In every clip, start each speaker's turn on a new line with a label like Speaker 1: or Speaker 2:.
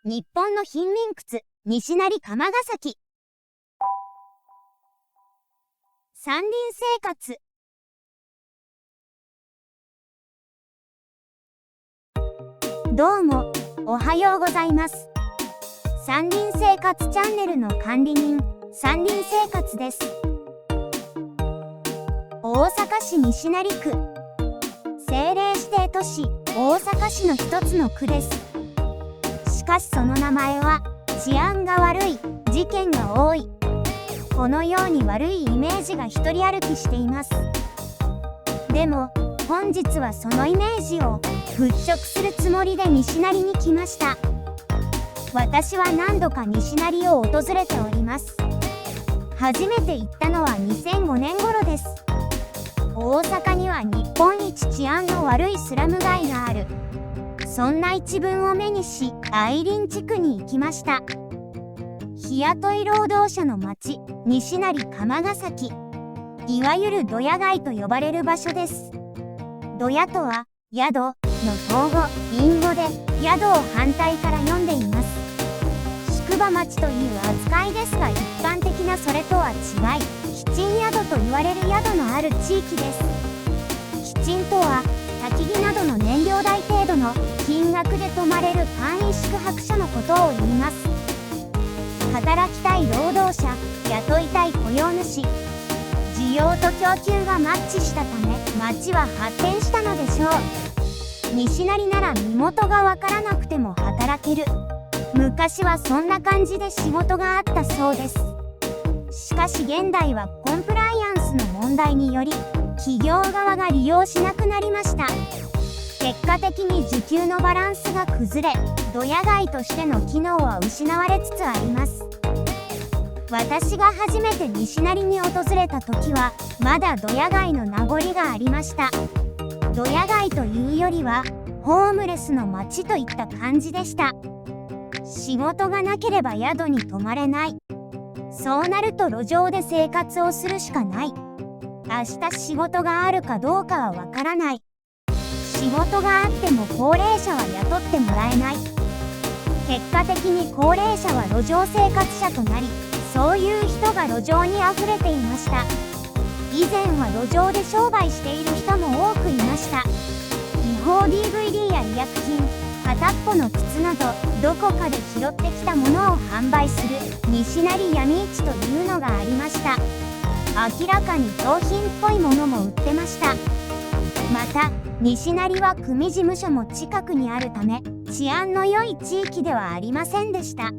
Speaker 1: 日本の貧民窟、西成釜ヶ崎。山林生活。どうも、おはようございます。山林生活チャンネルの管理人、山林生活です。大阪市西成区。政令指定都市、大阪市の一つの区です。しかしその名前は、治安が悪い、事件が多い。このように悪いイメージが一人歩きしています。でも、本日はそのイメージを払拭するつもりで西成に来ました。私は何度か西成を訪れております。初めて行ったのは2005年頃です。大阪には日本一治安の悪いスラム街がある。そんな一文を目にし、愛林地区に行きました。日雇い労働者の町、西成釜ヶ崎。いわゆるドヤ街と呼ばれる場所です。ドヤとは、宿の統合、隠語で、宿を反対から読んでいます。宿場町という扱いですが、一般的なそれとは違い、基鎮宿と言われる宿のある地域です。基鎮とは、焚き木などの燃料代程度の金額で泊まれる簡易宿泊者のことを言います。働きたい労働者、雇いたい雇用主。需要と供給がマッチしたため、町は発展したのでしょう。西成なら身元がわからなくても働ける。昔はそんな感じで仕事があったそうです。しかし現代はコンプライアンスの問題により、企業側が利用しなくなりました。結果的に需給のバランスが崩れ、ドヤ街としての機能は失われつつあります。私が初めて西成に訪れた時は、まだドヤ街の名残がありました。ドヤ街というよりは、ホームレスの街といった感じでした。仕事がなければ宿に泊まれない。そうなると路上で生活をするしかない。明日仕事があるかどうかはわからない。仕事があっても高齢者は雇ってもらえない。結果的に高齢者は路上生活者となり、そういう人が路上にあふれていました。以前は路上で商売している人も多くいました。違法 DVD や医薬品、片っぽの靴など、どこかで拾ってきたものを販売する西成闇市というのがありました。明らかに盗品っぽいものも売ってました。また、西成は組事務所も近くにあるため、治安の良い地域ではありませんでした。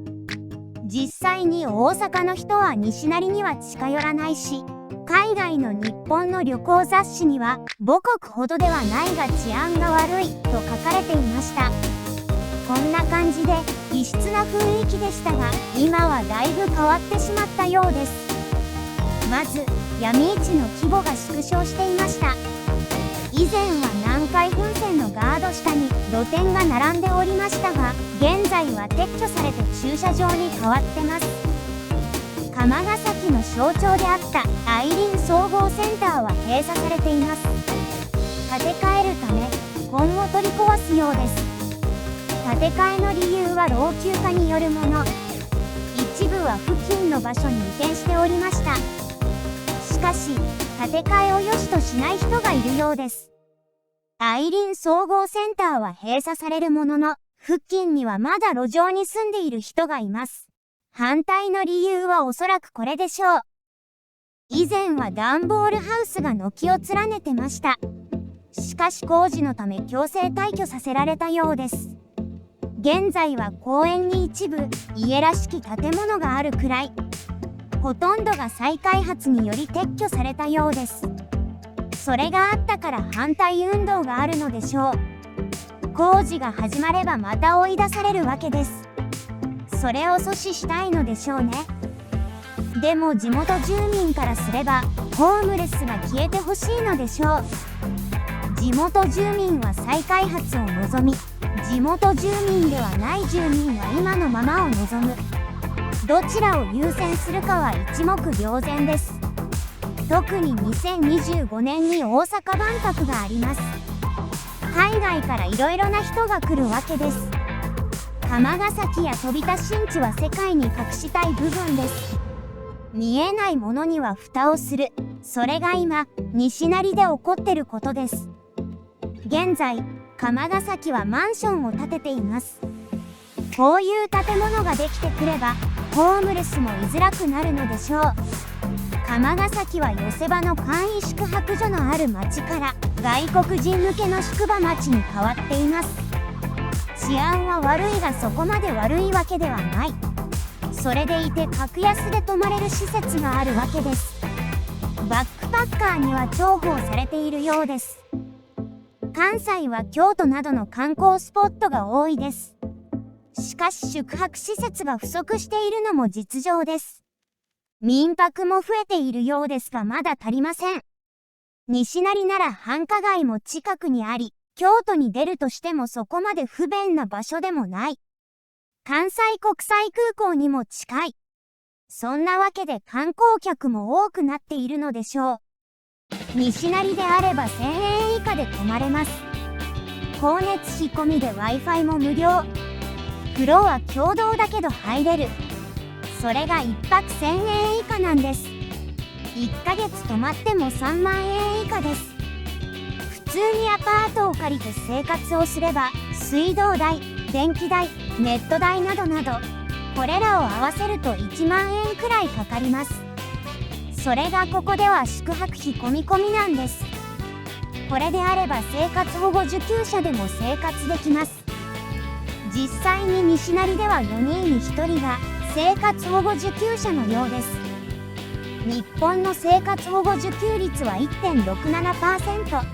Speaker 1: 実際に大阪の人は西成には近寄らないし、海外の日本の旅行雑誌には母国ほどではないが治安が悪いと書かれていました。こんな感じで異質な雰囲気でしたが、今はだいぶ変わってしまったようです。まず、闇市の規模が縮小していました。以前は南海本線のガード下に露店が並んでおりましたが、現在は撤去されて駐車場に変わってます。釜ヶ崎の象徴であった愛林総合センターは閉鎖されています。建て替えるため、今後取り壊すようです。建て替えの理由は老朽化によるもの。一部は付近の場所に移転しておりました。しかし、建て替えを良しとしない人がいるようです。愛林総合センターは閉鎖されるものの、付近にはまだ路上に住んでいる人がいます。反対の理由はおそらくこれでしょう。以前は段ボールハウスが軒を連ねてました。しかし工事のため強制退去させられたようです。現在は公園に一部家らしき建物があるくらい。ほとんどが再開発により撤去されたようです。それがあったから反対運動があるのでしょう。工事が始まればまた追い出されるわけです。それを阻止したいのでしょうね。でも地元住民からすれば、ホームレスが消えてほしいのでしょう。地元住民は再開発を望み、地元住民ではない住民は今のままを望む。どちらを優先するかは一目瞭然です。特に2025年に大阪万博があります。海外からいろいろな人が来るわけです。釜ヶ崎や飛田新地は世界に隠したい部分です。見えないものには蓋をする。それが今、西成で起こってることです。現在、釜ヶ崎はマンションを建てています。こういう建物ができてくれば、ホームレスも居づらくなるのでしょう。釜ヶ崎は寄せ場の簡易宿泊所のある町から外国人向けの宿場町に変わっています。治安は悪いがそこまで悪いわけではない。それでいて格安で泊まれる施設があるわけです。バックパッカーには重宝されているようです。関西は京都などの観光スポットが多いです。しかし宿泊施設が不足しているのも実情です。民泊も増えているようですがまだ足りません。西成なら繁華街も近くにあり、京都に出るとしてもそこまで不便な場所でもない。関西国際空港にも近い。そんなわけで観光客も多くなっているのでしょう。西成であれば1000円以下で泊まれます。光熱費込みで Wi-Fi も無料。風呂は共同だけど入れる。それが1泊1000円以下なんです。1ヶ月泊まっても3万円以下です。普通にアパートを借りて生活をすれば、水道代、電気代、ネット代などなど、これらを合わせると1万円くらいかかります。それがここでは宿泊費込み込みなんです。これであれば生活保護受給者でも生活できます。実際に西成では4人に1人が生活保護受給者のようです。日本の生活保護受給率は 1.67%。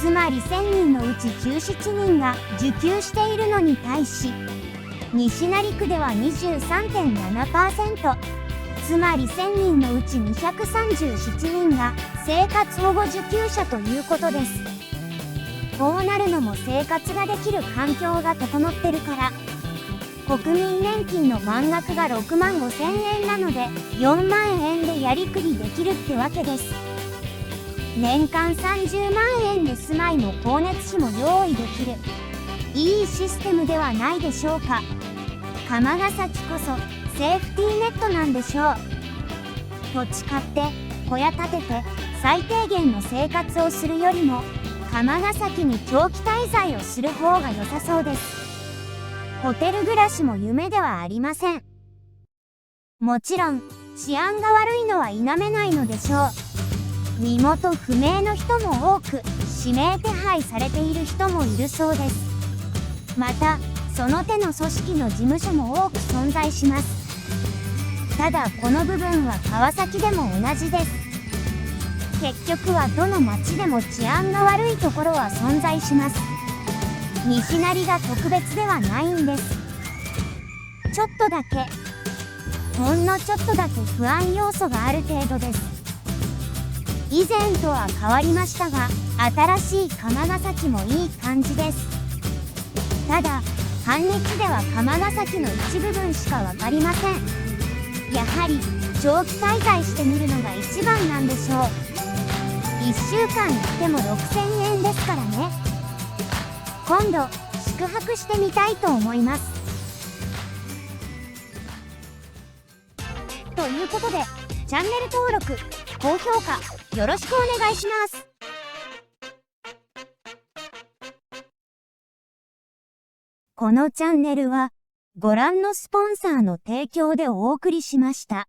Speaker 1: つまり1000人のうち17人が受給しているのに対し、西成区では 23.7%。つまり1000人のうち237人が生活保護受給者ということです。こうなるのも生活ができる環境が整ってるから。国民年金の満額が6万5000円なので4万円でやりくりできるってわけです。年間30万円で住まいも光熱費も用意できる。いいシステムではないでしょうか。釜ヶ崎こそセーフティーネットなんでしょう。土地買って小屋建てて最低限の生活をするよりも釜ヶ崎に長期滞在をする方が良さそうです。ホテル暮らしも夢ではありません。もちろん治安が悪いのは否めないのでしょう。身元不明の人も多く指名手配されている人もいるそうです。またその手の組織の事務所も多く存在します。ただこの部分は川崎でも同じです。結局はどの町でも治安が悪いところは存在します。西成が特別ではないんです。ちょっとだけ、ほんのちょっとだけ不安要素がある程度です。以前とは変わりましたが、新しい釜ヶ崎もいい感じです。ただ、半日では釜ヶ崎の一部分しかわかりません。やはり、長期滞在してみるのが一番なんでしょう。1週間行っても6000円ですからね。今度、宿泊してみたいと思います。ということで、チャンネル登録、高評価、よろしくお願いします。このチャンネルは、ご覧のスポンサーの提供でお送りしました。